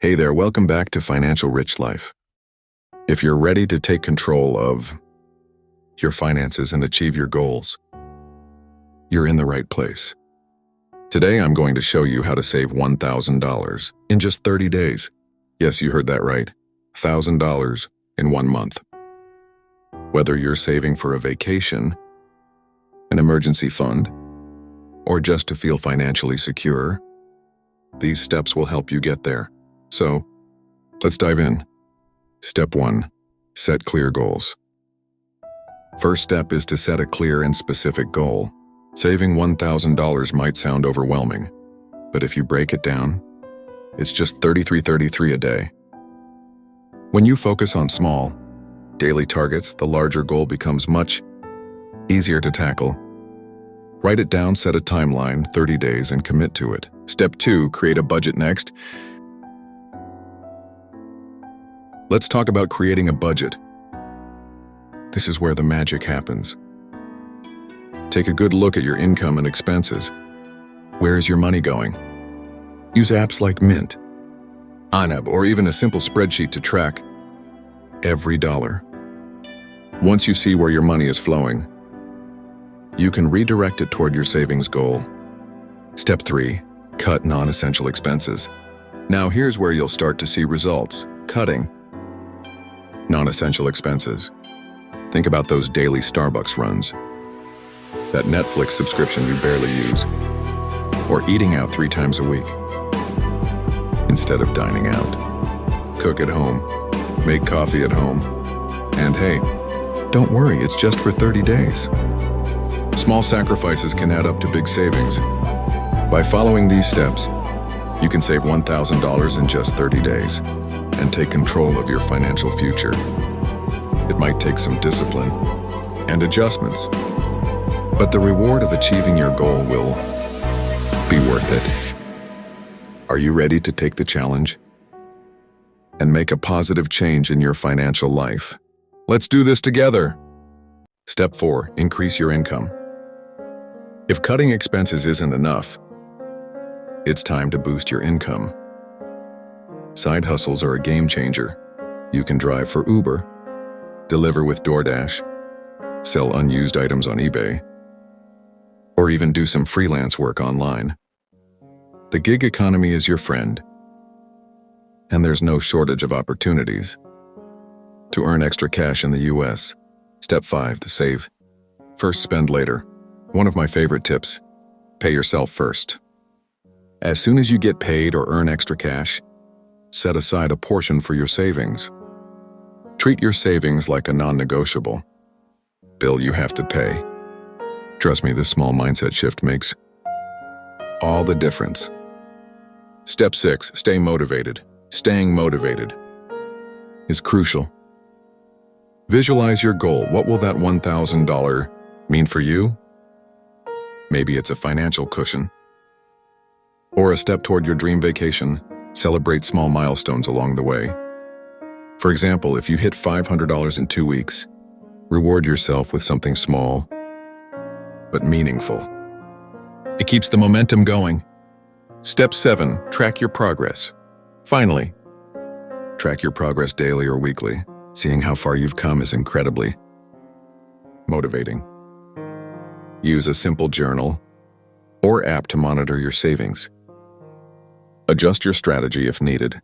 Hey there, welcome back to Financial Rich Life. If you're ready to take control of your finances and achieve your goals, you're in the right place. Today I'm going to show you how to save $1,000 in just 30 days. Yes, you heard that right. $1,000 in 1 month. Whether you're saving for a vacation, an emergency fund, or just to feel financially secure, these steps will help you get there. So, let's dive in. Step 1. Set clear goals. First step is to set a clear and specific goal. Saving $1,000 might sound overwhelming, but if you break it down, it's just $33.33 a day. When you focus on small, daily targets, the larger goal becomes much easier to tackle. Write it down, set a timeline, 30 days, and commit to it. Step 2. Create a budget next. Let's talk about creating a budget. This is where the magic happens. Take a good look at your income and expenses. Where is your money going? Use apps like Mint, Anab, or even a simple spreadsheet to track every dollar. Once you see where your money is flowing, you can redirect it toward your savings goal. Step 3. Cut non-essential expenses. Now here's where you'll start to see results. Cutting non-essential expenses. Think about those daily Starbucks runs, that Netflix subscription you barely use, or eating out 3 times a week. Instead of dining out, cook at home, make coffee at home, and hey, don't worry, it's just for 30 days. Small sacrifices can add up to big savings. By following these steps, you can save $1,000 in just 30 days and take control of your financial future. It might take some discipline and adjustments, but the reward of achieving your goal will be worth it. Are you ready to take the challenge and make a positive change in your financial life? Let's do this together. Step 4. Increase your income. If cutting expenses isn't enough, it's time to boost your income. Side hustles are a game changer. You can drive for Uber, deliver with DoorDash, sell unused items on eBay, or even do some freelance work online. The gig economy is your friend, and there's no shortage of opportunities. To earn extra cash in the US, Step 5. To save. First, spend later. One of my favorite tips: pay yourself first. As soon as you get paid or earn extra cash, set aside a portion for your savings. Treat your savings like a non-negotiable bill you have to pay. Trust me, this small mindset shift makes all the difference. Step 6. Stay motivated. Staying motivated is crucial. Visualize your goal. What will that $1,000 mean for you? Maybe it's a financial cushion or a step toward your dream vacation. Celebrate small milestones along the way. For example, if you hit $500 in 2 weeks, reward yourself with something small but meaningful. It keeps the momentum going. Step 7. Track your progress. Finally, track your progress daily or weekly. Seeing how far you've come is incredibly motivating. Use a simple journal or app to monitor your savings. Adjust your strategy if needed,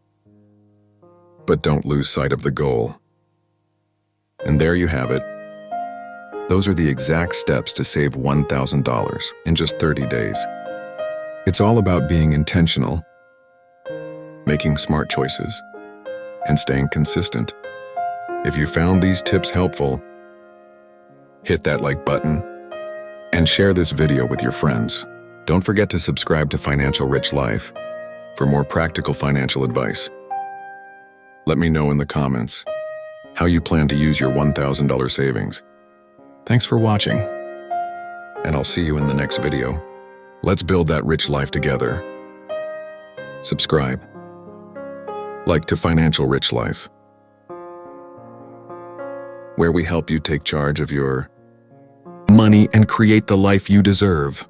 but don't lose sight of the goal. And there you have it. Those are the exact steps to save $1,000 in just 30 days. It's all about being intentional, making smart choices, and staying consistent. If you found these tips helpful, hit that like button and share this video with your friends. Don't forget to subscribe to Financial Rich Life for more practical financial advice. Let me know in the comments how you plan to use your $1,000 savings. Thanks for watching, and I'll see you in the next video. Let's build that rich life together. Subscribe. Like to Financial Rich Life, where we help you take charge of your money and create the life you deserve.